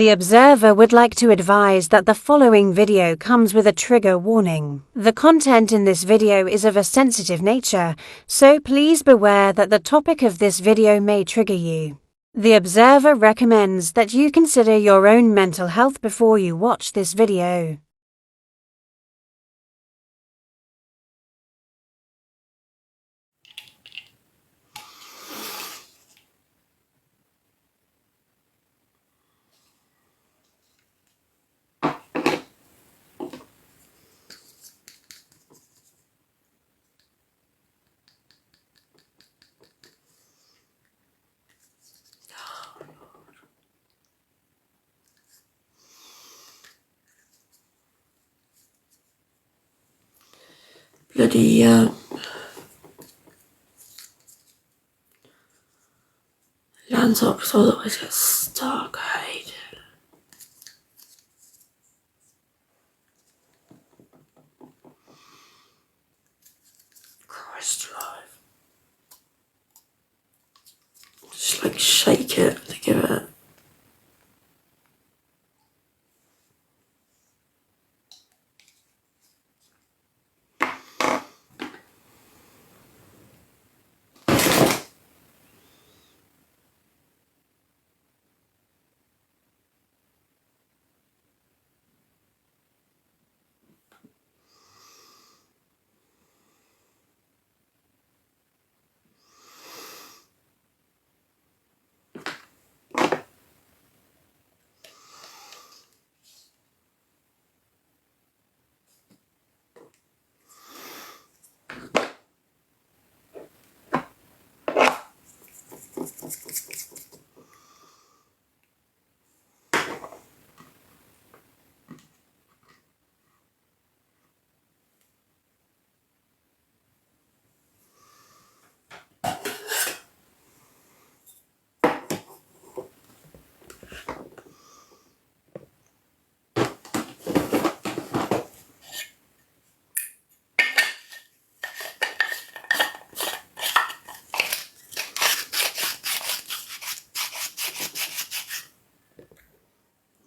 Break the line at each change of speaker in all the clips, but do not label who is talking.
The observer would like to advise that the following video comes with a trigger warning. The content in this video is of a sensitive nature, so please beware that the topic of this video may trigger you. The observer recommends that you consider your own mental health before you watch this video.
Bloody, landlocks always get stuck, I hate it. Christ alive. Just like shake it to give it.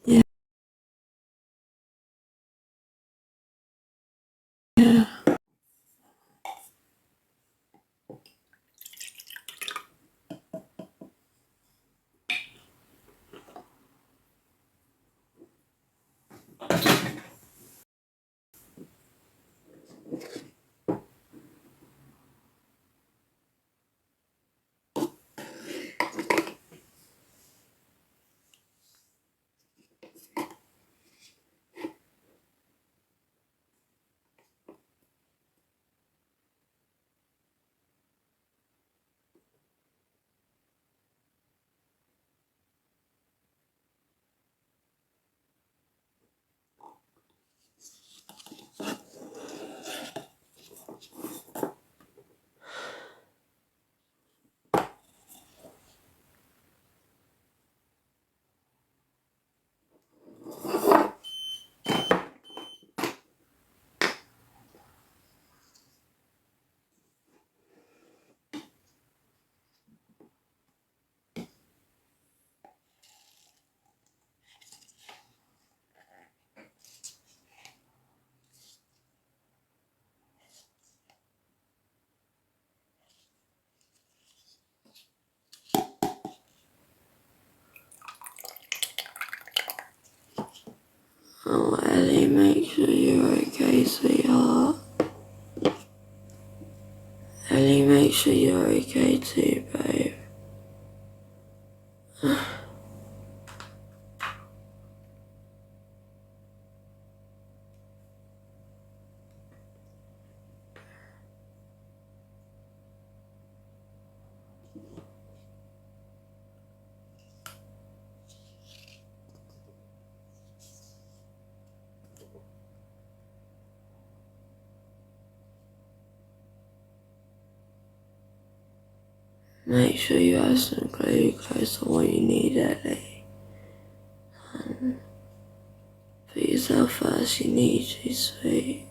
Yeah. Oh, Ellie, make sure you're okay, sweetheart. Ellie, make sure you're okay too, babe. Make sure you have some glucose or what you need, Ellie. Put yourself first, you need to, sweet.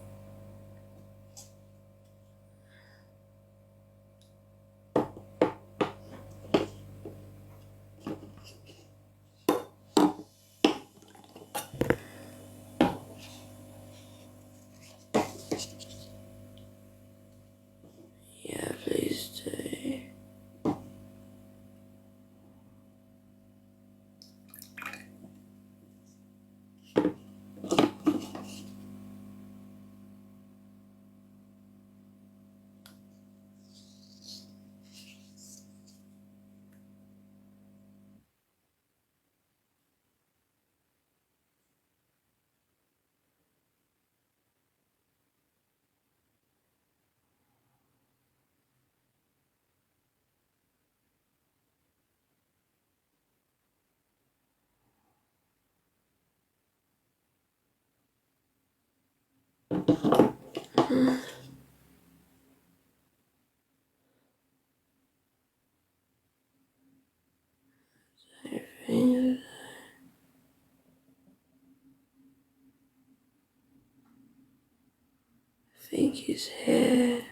he's here.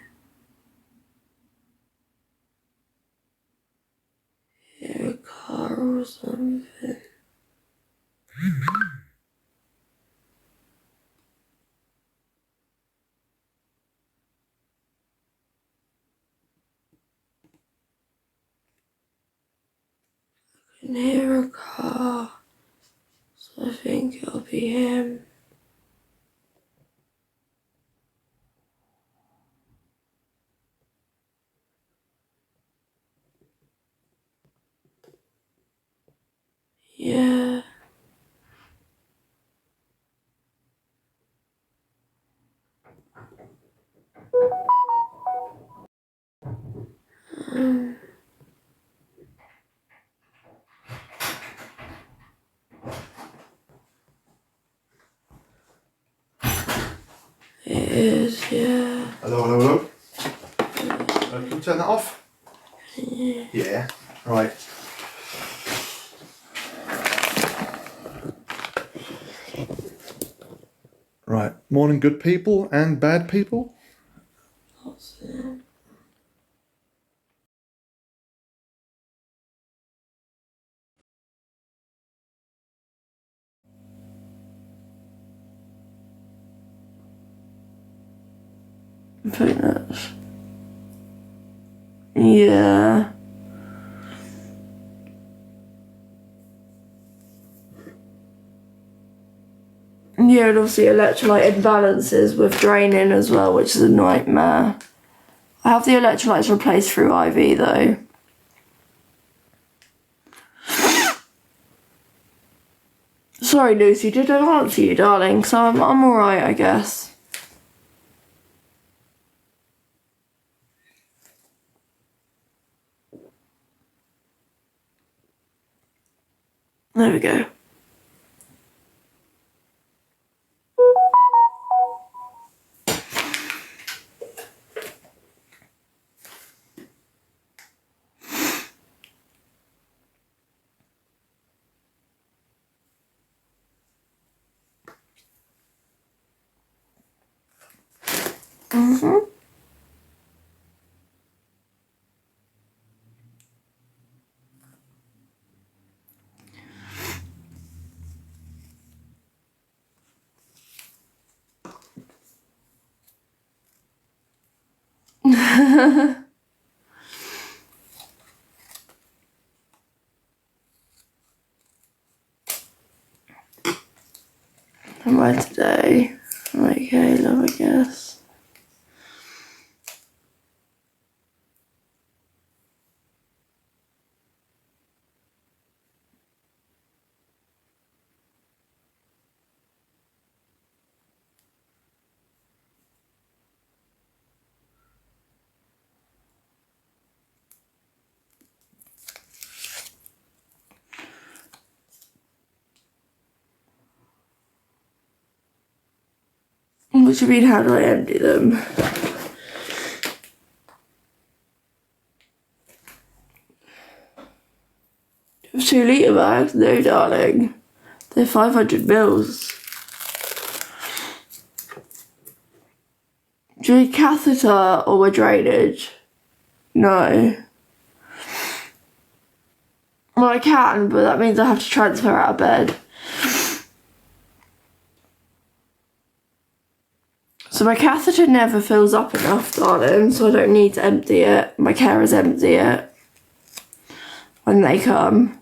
Hear a car or something. I can hear a car, so I think it'll be him. Yeah. It is, yeah.
Hello, hello, hello. Can you turn that off? Yeah. Right. Right. Morning, good people and bad people.
What's that? I think that's... Yeah. Yeah, and obviously electrolyte imbalances with draining as well, which is a nightmare. I have the electrolytes replaced through IV though. Sorry Lucy, did I answer you, darling? So I'm alright, I guess. There we go. Am I today? Okay, love, I guess. What do you mean, how do I empty them? 2 litre bags? No, darling. They're 500 mils. Do you need catheter or a drainage? No. Well, I can, but that means I have to transfer out of bed. So my catheter never fills up enough, darling, so I don't need to empty it. My carers empty it when they come.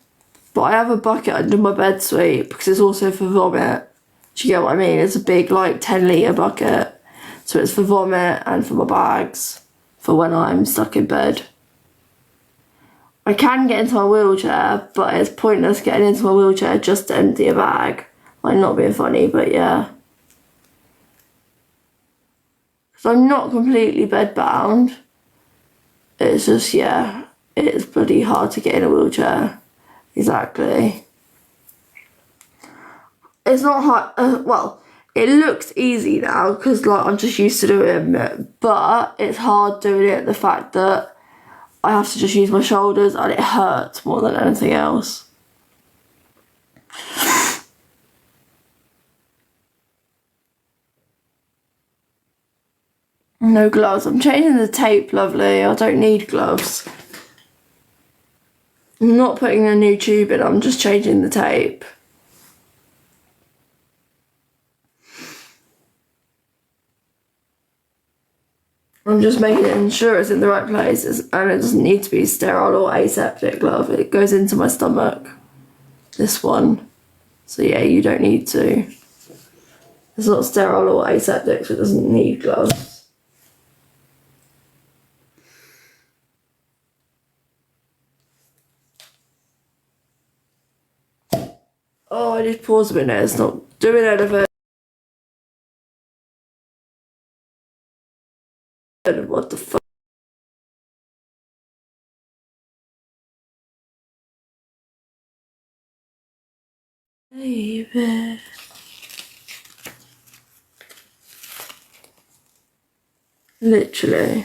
But I have a bucket under my bed suite because it's also for vomit. Do you get what I mean? It's a big, like, 10 litre bucket. So it's for vomit and for my bags for when I'm stuck in bed. I can get into my wheelchair, but it's pointless getting into my wheelchair just to empty a bag. I'm not being funny, but yeah. So I'm not completely bedbound. It's just, yeah, it's bloody hard to get in a wheelchair. Exactly. It's not hard, well, it looks easy now because, like, I'm just used to doing it, but it's hard doing it, the fact that I have to just use my shoulders and it hurts more than anything else. No gloves. I'm changing the tape, lovely. I don't need gloves. I'm not putting a new tube in, I'm just changing the tape. I'm just making sure it's in the right places, and it doesn't need to be sterile or aseptic glove. It goes into my stomach. This one. So yeah, you don't need to. It's not sterile or aseptic, so it doesn't need gloves. Oh, I did pause a minute. It's not doing anything. What the fuck? Baby. Literally.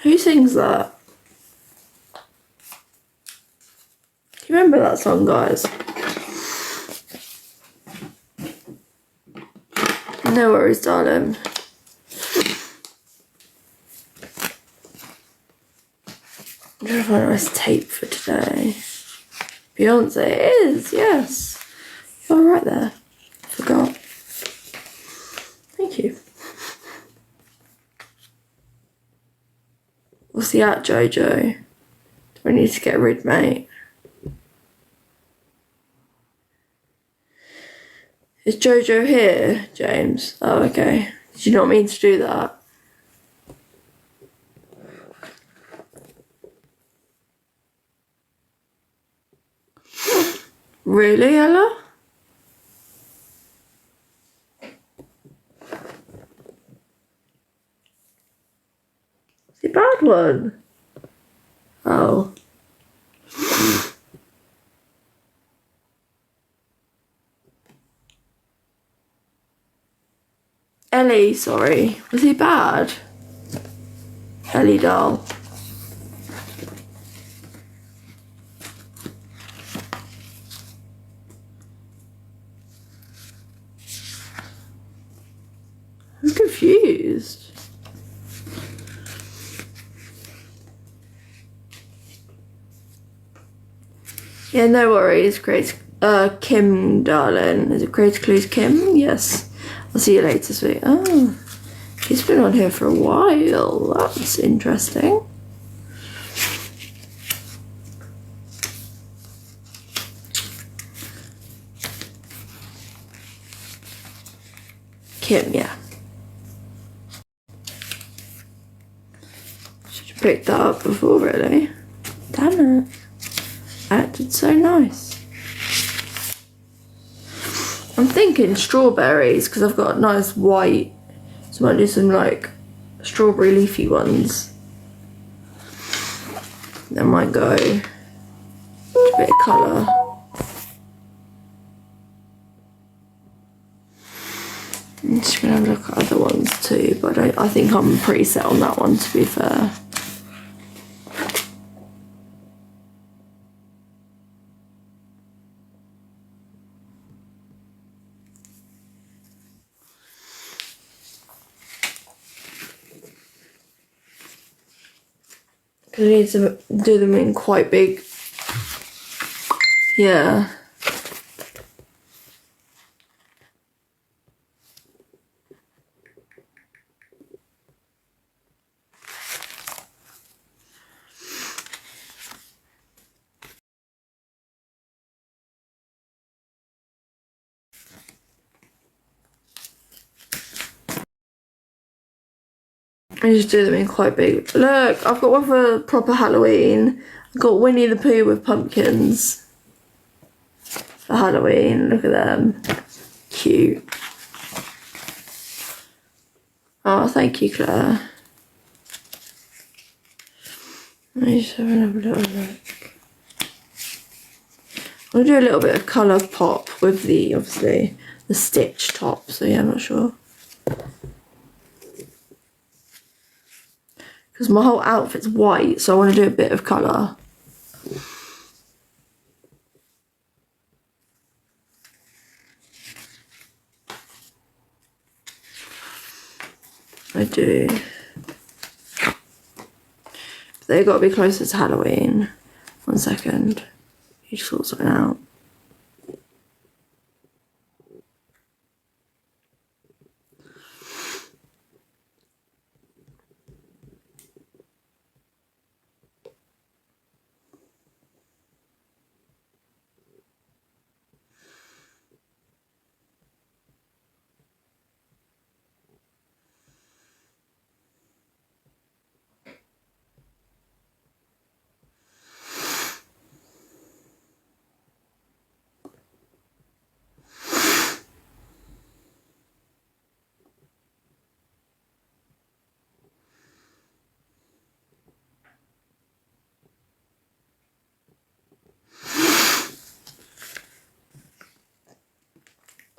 Who sings that? Do you remember that song, guys? No worries, darling. I'm trying to find a nice tape for today. Beyonce, it is, yes. You're right there. Forgot. Thank you. What's the at, Jojo? Do I need to get rid, mate? Is Jojo here, James? Oh, okay. Did you not mean to do that? Really, Ella? It's a bad one. Oh. Ellie, sorry. Was he bad? Ellie doll. I'm confused. Yeah, no worries. Great. Kim, darling. Is it Great Clues Kim? Yes. I'll see you later, sweet. Oh, he's been on here for a while. That's interesting. Kim, yeah. Should have picked that up before, really. Damn it. Acted so nice. I'm thinking strawberries because I've got nice white, so I might do some like strawberry leafy ones. That might go a bit of colour. I'm just gonna have a look at other ones too, but I think I'm pretty set on that one, to be fair. I need to do them in quite big. Yeah. I just do them in quite big. Look, I've got one for proper Halloween. I've got Winnie the Pooh with pumpkins for Halloween. Look at them. Cute. Oh, thank you, Claire. Let me just have a little look. I'll do a little bit of colour pop with the, obviously, the stitch top. So yeah, I'm not sure. Because my whole outfit's white, so I want to do a bit of colour. I do. They've got to be closer to Halloween. 1 second. You sort something out.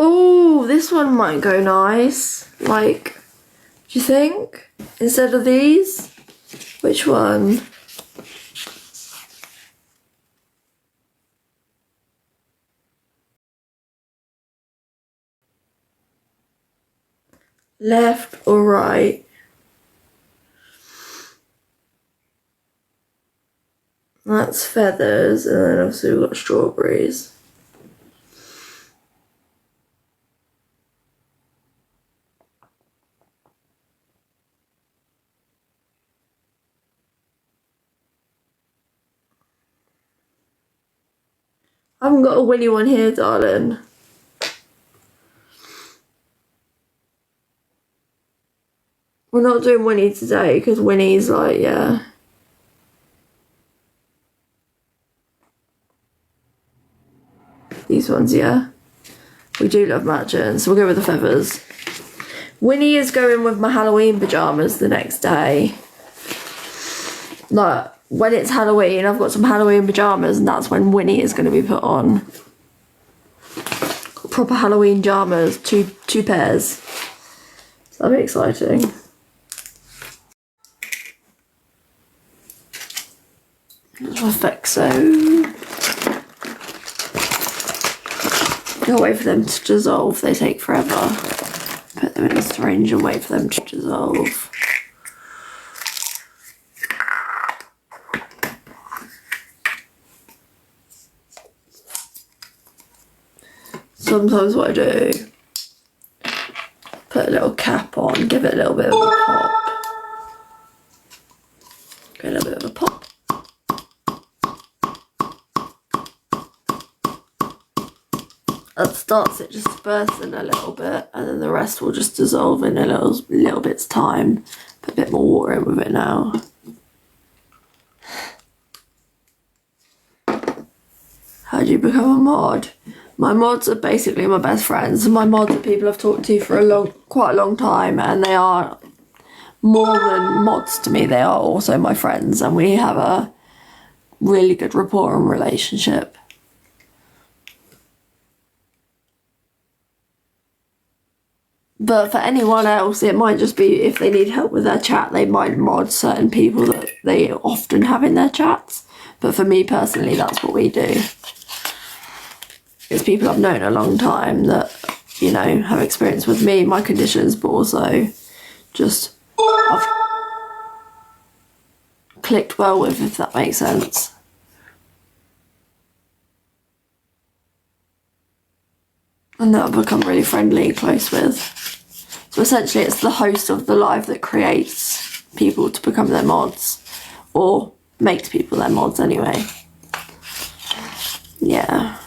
Oh, this one might go nice. Like, do you think? Instead of these? Which one? Left or right? That's feathers, and then obviously we've got strawberries. I haven't got a Winnie one here, darling. We're not doing Winnie today because Winnie's like, yeah. These ones, yeah. We do love matching, so we'll go with the feathers. Winnie is going with my Halloween pyjamas the next day. Like, when it's Halloween, I've got some Halloween pyjamas, and that's when Winnie is going to be put on. Proper Halloween pyjamas, two pairs. So that'll be exciting. Perfecto. I'll wait for them to dissolve, they take forever. Put them in a syringe and wait for them to dissolve. Sometimes what I do, put a little cap on, give it a little bit of a pop. Get a little bit of a pop. That starts it just bursting a little bit, and then the rest will just dissolve in a little bit's time. Put a bit more water in with it now. How do you become a mod? My mods are basically my best friends, and my mods are people I've talked to for quite a long time, and they are more than mods to me. They are also my friends, and we have a really good rapport and relationship. But for anyone else, it might just be if they need help with their chat, they might mod certain people that they often have in their chats. But for me personally, that's what we do. It's people I've known a long time that, you know, have experience with me, my conditions, but also just I've clicked well with, if that makes sense. And that I've become really friendly and close with. So essentially it's the host of the live that creates people to become their mods. Or makes people their mods anyway. Yeah.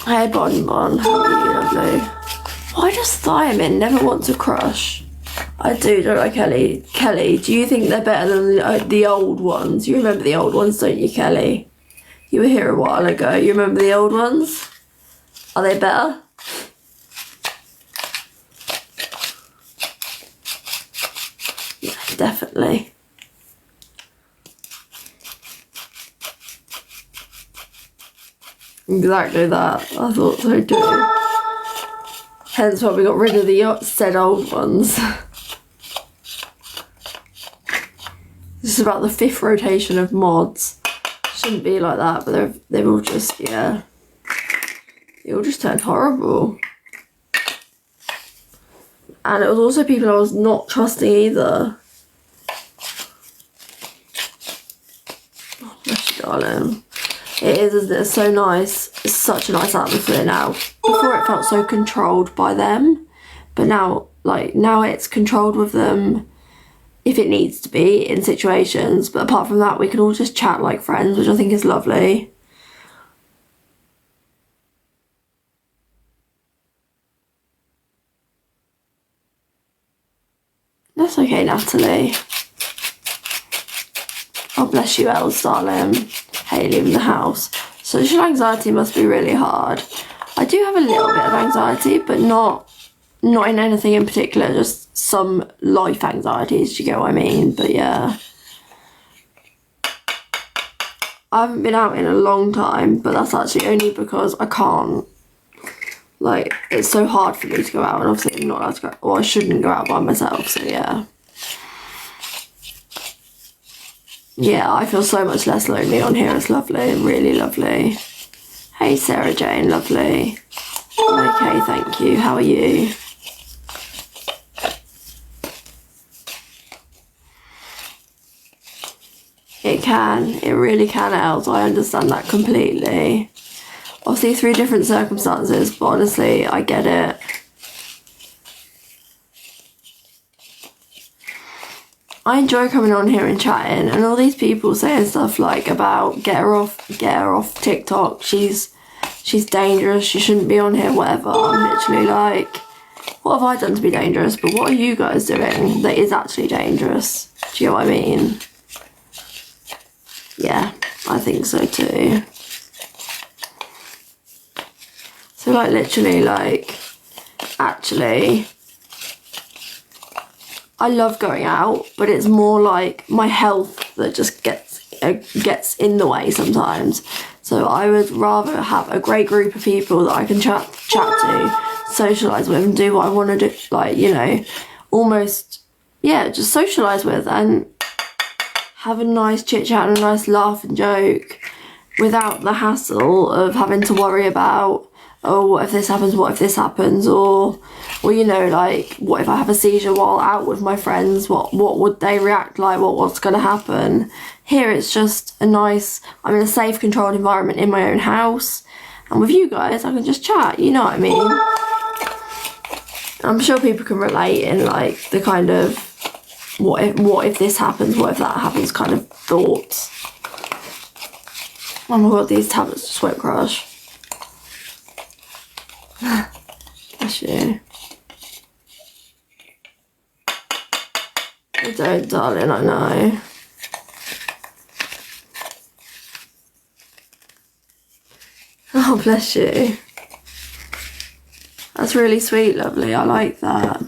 Hey Bon Bon, how are you, lovely? Why does thiamine never want to crush? I do, don't I, Kelly? Kelly, do you think they're better than the old ones? You remember the old ones, don't you, Kelly? You were here a while ago. You remember the old ones? Are they better? Yeah, definitely. Exactly that. I thought so too. Hence why we got rid of the said old ones. This is about the 5th rotation of mods. Shouldn't be like that, but they've all just, yeah. it all just turned horrible. And it was also people I was not trusting either. Oh, bless you, darling. It is, isn't it? It's so nice. It's such a nice atmosphere now. Before it felt so controlled by them, but now, like, now it's controlled with them if it needs to be in situations. But apart from that, we can all just chat like friends, which I think is lovely. That's okay, Natalie. Oh, bless you, Els, darling. Hey, leaving the house. Social anxiety must be really hard. I do have a little bit of anxiety, but not in anything in particular, just some life anxieties, do you get what I mean? But yeah. I haven't been out in a long time, but that's actually only because I can't. Like, it's so hard for me to go out, and obviously I'm not allowed to go, or I shouldn't go out by myself, so yeah. Yeah, I feel so much less lonely on here. It's lovely, really lovely. Hey, Sarah Jane, lovely. I'm okay, thank you. How are you? It really can, Els. I understand that completely. Obviously through different circumstances, but honestly, I get it. I enjoy coming on here and chatting, and all these people saying stuff like about get her off TikTok, she's dangerous, she shouldn't be on here, whatever. I'm literally like, what have I done to be dangerous? But what are you guys doing that is actually dangerous? Do you know what I mean? Yeah, I think so too. So like literally, like, actually, I love going out, but it's more like my health that just gets in the way sometimes. So I would rather have a great group of people that I can chat to, socialise with, and do what I want to do, like, you know, almost, yeah, just socialise with and have a nice chit chat and a nice laugh and joke without the hassle of having to worry about, oh, what if this happens, what if this happens, or you know, like, what if I have a seizure while out with my friends, what would they react like, what's going to happen? Here it's just a nice, I'm in a safe, controlled environment in my own house, and with you guys I can just chat, you know what I mean? I'm sure people can relate in like the kind of what if this happens, what if that happens kind of thoughts. Oh my god, these tablets just won't crush. Bless you. I don't, darling, I know. Oh, bless you. That's really sweet, lovely. I like that.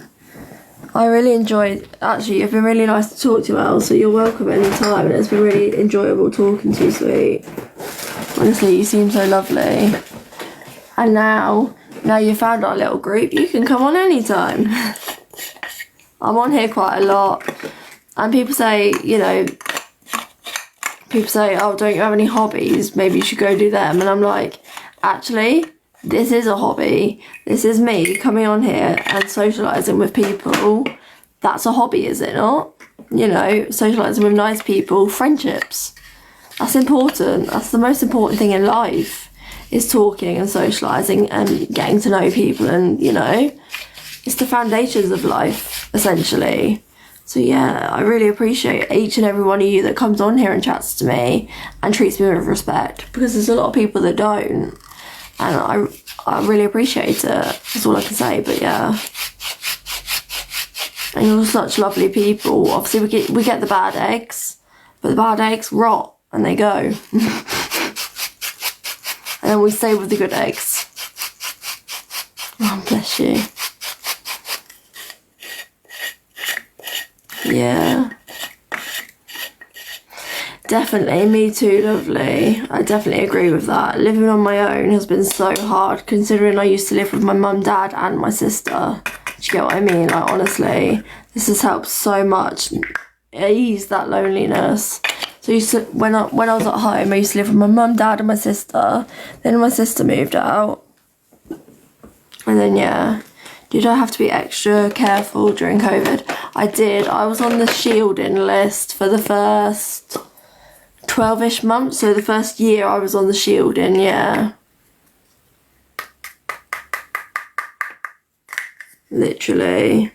I really enjoyed, actually, you've been really nice to talk to, Elle, so you're welcome anytime, and it's been really enjoyable talking to you, sweet. Honestly, you seem so lovely. And now you found our little group, you can come on anytime. I'm on here quite a lot, and people say, you know, oh, don't you have any hobbies? Maybe you should go do them. And I'm like, actually, this is a hobby. This is me coming on here and socialising with people. That's a hobby, is it not? You know, socialising with nice people, friendships. That's important. That's the most important thing in life, is talking and socialising and getting to know people, and, you know, it's the foundations of life, essentially. So yeah, I really appreciate each and every one of you that comes on here and chats to me and treats me with respect, because there's a lot of people that don't, and I really appreciate it. That's all I can say. But yeah, and you're such lovely people. Obviously we get the bad eggs, but the bad eggs rot and they go. And then we stay with the good eggs. Oh, bless you. Yeah. Definitely, me too, lovely. I definitely agree with that. Living on my own has been so hard, considering I used to live with my mum, dad and my sister. Do you get what I mean? Like, honestly, this has helped so much ease that loneliness. So when I was at home, I used to live with my mum, dad and my sister. Then my sister moved out. And then, yeah. Did I have to be extra careful during COVID? I did. I was on the shielding list for the first 12-ish months. So the first year I was on the shielding, yeah. Literally.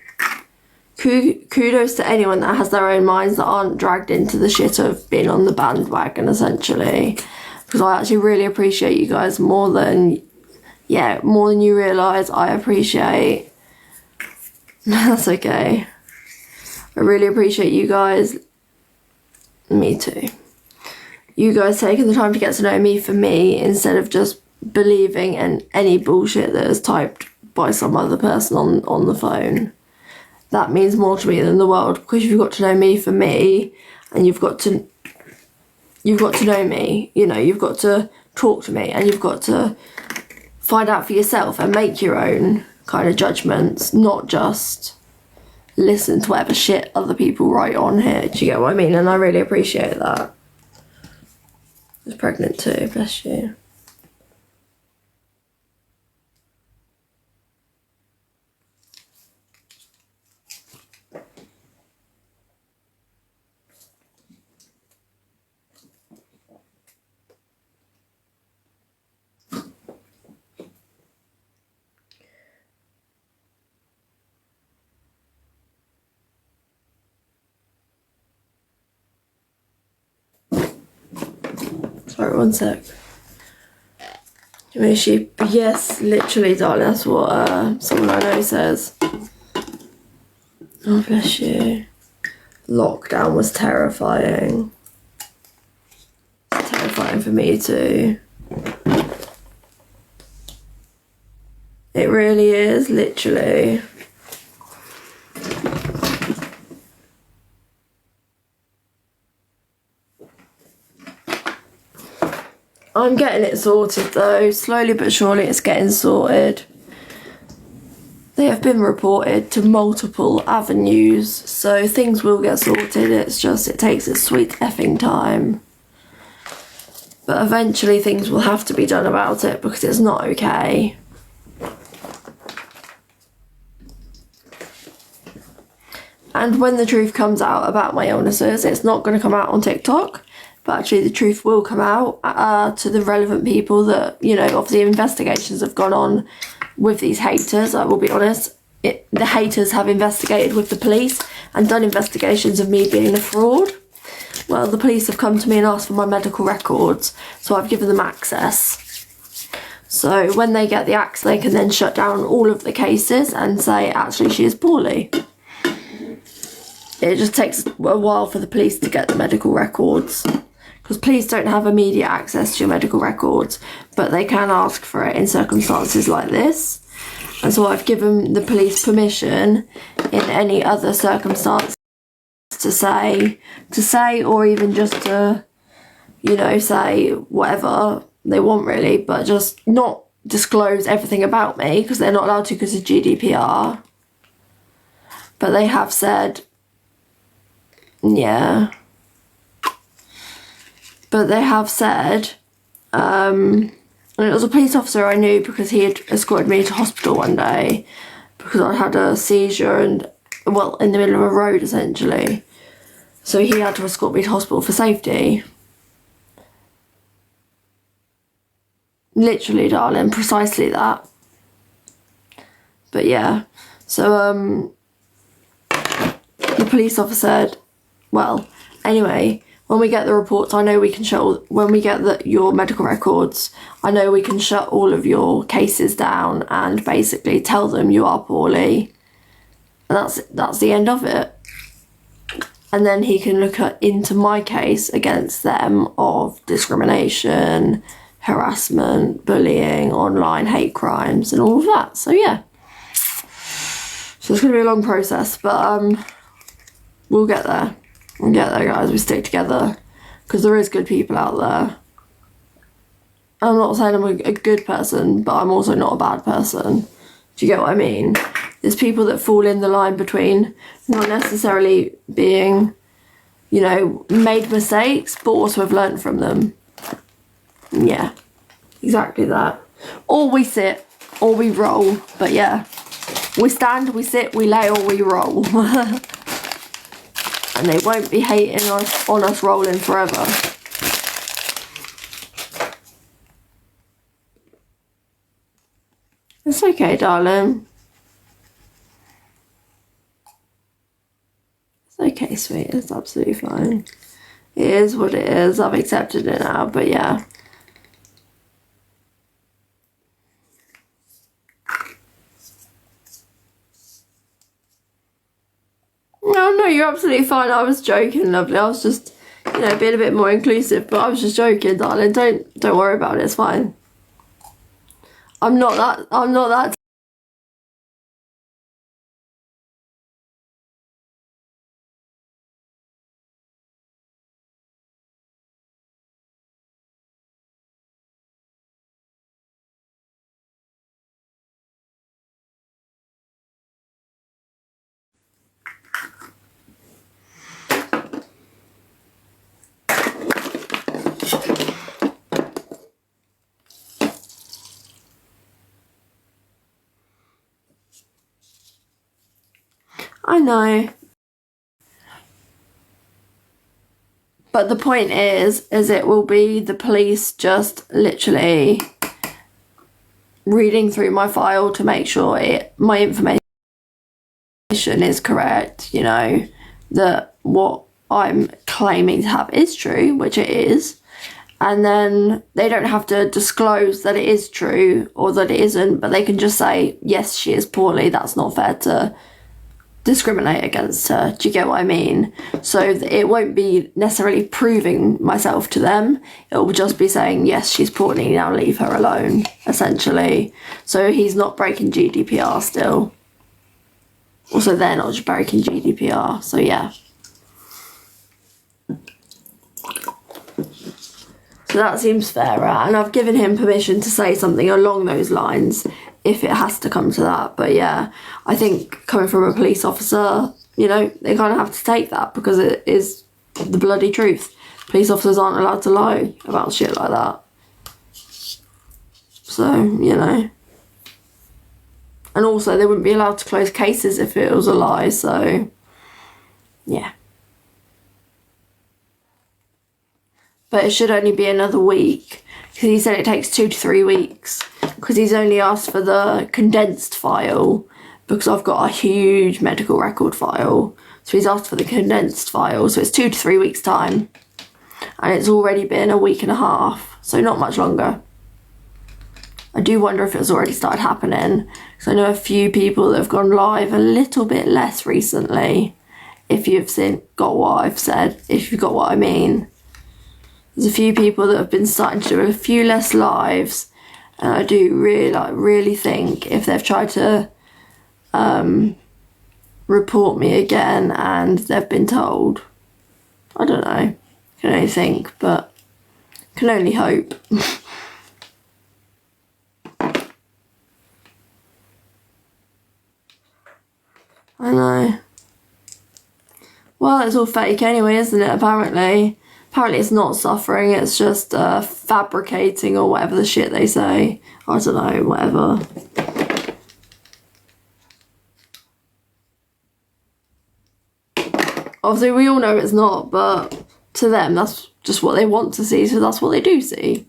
Kudos to anyone that has their own minds that aren't dragged into the shit of being on the bandwagon, essentially. Because I actually really appreciate you guys more than you realise. I appreciate. That's okay. I really appreciate you guys. Me too. You guys taking the time to get to know me for me instead of just believing in any bullshit that is typed by some other person on the phone. That means more to me than the world, because you've got to know me for me, and you've got to know me, you know, you've got to talk to me, and you've got to find out for yourself and make your own kind of judgments, not just listen to whatever shit other people write on here. Do you get what I mean? And I really appreciate that. I was pregnant too, bless you. Sorry, one sec. Yes, literally, darling, that's what someone I know says. Oh, bless you. Lockdown was terrifying. Terrifying for me too. It really is, literally. I'm getting it sorted though, slowly but surely it's getting sorted. They have been reported to multiple avenues, so things will get sorted, it's just, it takes its sweet effing time. But eventually things will have to be done about it because it's not okay. And when the truth comes out about my illnesses, it's not going to come out on TikTok. But actually the truth will come out to the relevant people that, you know, obviously investigations have gone on with these haters. I will be honest, the haters have investigated with the police and done investigations of me being a fraud. Well, the police have come to me and asked for my medical records, so I've given them access. So when they get the access, they can then shut down all of the cases and say, actually, she is poorly. It just takes a while for the police to get the medical records. Because police don't have immediate access to your medical records, but they can ask for it in circumstances like this. And so I've given the police permission in any other circumstance to say, or even just to, you know, say whatever they want really, but just not disclose everything about me, because they're not allowed to because of GDPR. But they have said, yeah. But they have said, and it was a police officer I knew because he had escorted me to hospital one day because I had a seizure and, well, in the middle of a road essentially. So he had to escort me to hospital for safety. Literally, darling, precisely that. But yeah, so the police officer said, well, anyway, when we get the reports, I know we can shut, when we get your medical records, I know we can shut all of your cases down and basically tell them you are poorly. And that's the end of it. And then he can look into my case against them of discrimination, harassment, bullying, online hate crimes and all of that. So yeah. So it's going to be a long process, but we'll get there. We'll get there, guys. We stick together because there is good people out there. I'm not saying I'm a good person, but I'm also not a bad person. Do you get what I mean? There's people that fall in the line between not necessarily being, you know, made mistakes, but also have learnt from them. Yeah, exactly that. Or we sit or we roll. But yeah, we stand, we sit, we lay, or we roll. And they won't be hating on us rolling forever. It's okay, darling. It's okay, sweet. It's absolutely fine. It is what it is. I've accepted it now, but yeah. No, you're absolutely fine. I was joking, lovely. I was just, you know, being a bit more inclusive, but I was just joking, darling. Don't worry about it. It's fine. I'm not that I know. But the point is it will be the police just literally reading through my file to make sure my information is correct, you know, that what I'm claiming to have is true, which it is. And then they don't have to disclose that it is true or that it isn't, but they can just say, yes, she is poorly. That's not fair to discriminate against her. Do you get what I mean? So it won't be necessarily proving myself to them. It will just be saying, yes, she's poorly, now leave her alone, essentially. So he's not breaking GDPR still. Also, they're not just breaking GDPR. So yeah. So that seems fairer, and I've given him permission to say something along those lines if it has to come to that. But yeah, I think coming from a police officer, you know, they kind of have to take that because it is the bloody truth. Police officers aren't allowed to lie about shit like that. So, you know. And also, they wouldn't be allowed to close cases if it was a lie, so yeah. But it should only be another week because he said it takes 2 to 3 weeks because he's only asked for the condensed file because I've got a huge medical record file. So he's asked for the condensed file, so it's 2 to 3 weeks time, and it's already been a week and a half, so not much longer. I do wonder if it's already started happening because I know a few people that have gone live a little bit less recently. If you've got what I've said, if you've got what I mean. There's a few people that have been starting to do a few less lives, and I do really think if they've tried to report me again and they've been told, I don't know, I can only think, but can only hope. I know. Well, it's all fake anyway, isn't it, apparently? Apparently it's not suffering, it's just fabricating or whatever the shit they say. I don't know, whatever. Obviously we all know it's not, but to them that's just what they want to see, so that's what they do see.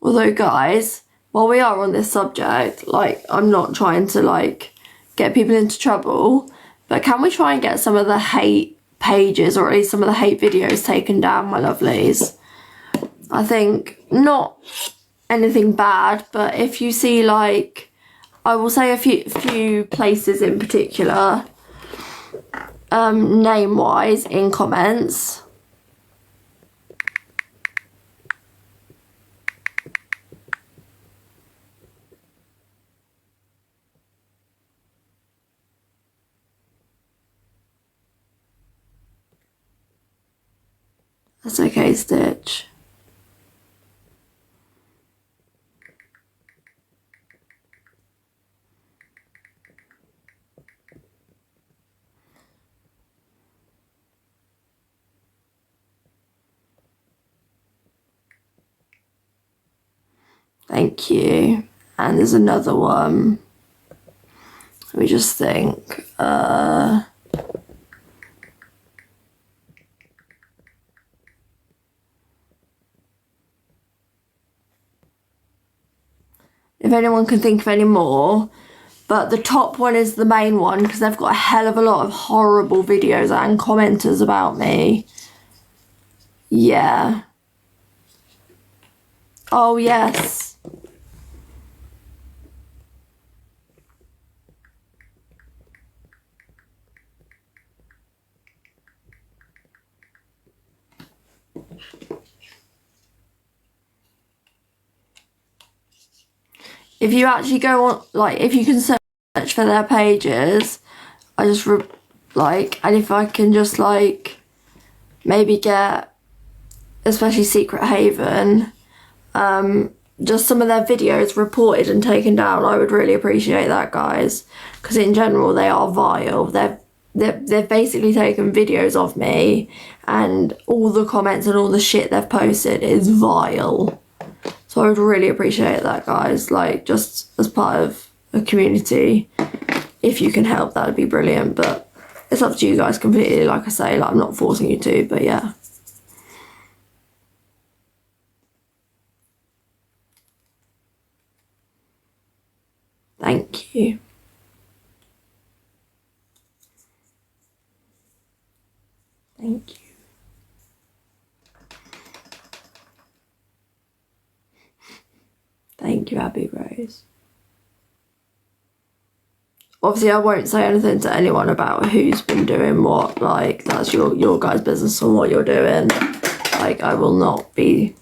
Although guys, while we are on this subject, like, I'm not trying to like get people into trouble, but can we try and get some of the hate pages or at least some of the hate videos taken down, my lovelies? I think not anything bad, but if you see, like, I will say a few places in particular, name wise in comments. That's okay, Stitch. Thank you. And there's another one. Let me just think. If anyone can think of any more. But the top one is the main one because they've got a hell of a lot of horrible videos and commenters about me. Yeah. Oh, yes. If you actually go on, like, if you can search for their pages, I just, and if I can just, like, maybe get, especially Secret Haven, just some of their videos reported and taken down, I would really appreciate that, guys. Because in general, they are vile. They've basically taken videos of me, and all the comments and all the shit they've posted is vile. So I would really appreciate that, guys. Like, just as part of a community, if you can help, that'd be brilliant. But it's up to you guys completely. Like I say, like, I'm not forcing you to, but yeah. Thank you. Thank you. Thank you, Abby Rose. Obviously, I won't say anything to anyone about who's been doing what. Like, that's your guys' business on what you're doing. Like, I will not be...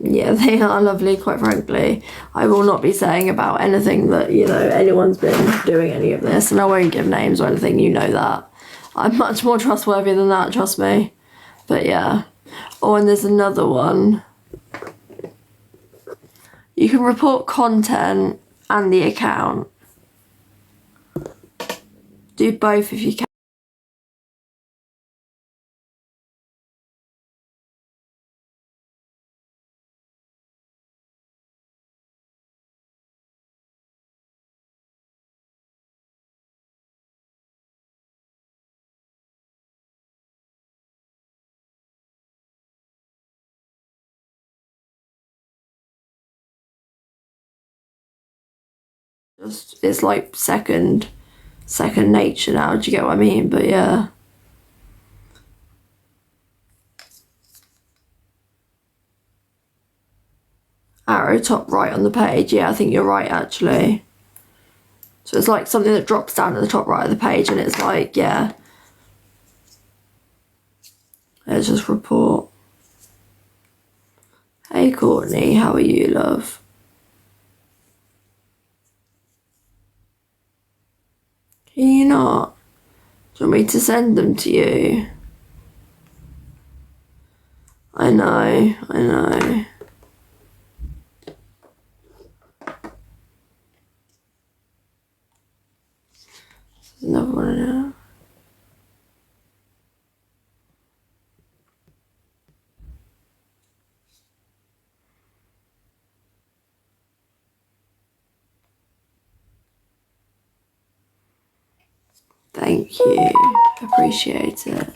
Yeah, they are lovely, quite frankly. I will not be saying about anything that, you know, anyone's been doing any of this. And I won't give names or anything, you know that. I'm much more trustworthy than that, trust me. But yeah. Oh, and there's another one. You can report content and the account. Do both if you can. Just, it's like second nature now, do you get what I mean? But yeah. Arrow top right on the page. Yeah, I think you're right, actually. So it's like something that drops down at the top right of the page, and it's like, yeah. Let's just report. Hey, Courtney, how are you, love? Can you not? Do you want me to send them to you? I know. There's another one now. Thank you. Appreciate it.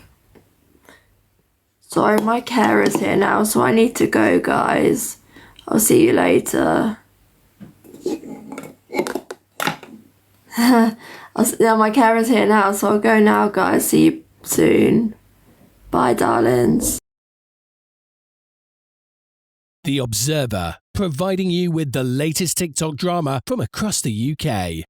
Sorry, my carer's here now, so I need to go, guys. I'll see you later. Yeah, my carer's here now, so I'll go now, guys. See you soon. Bye, darlings.
The Observer, providing you with the latest TikTok drama from across the UK.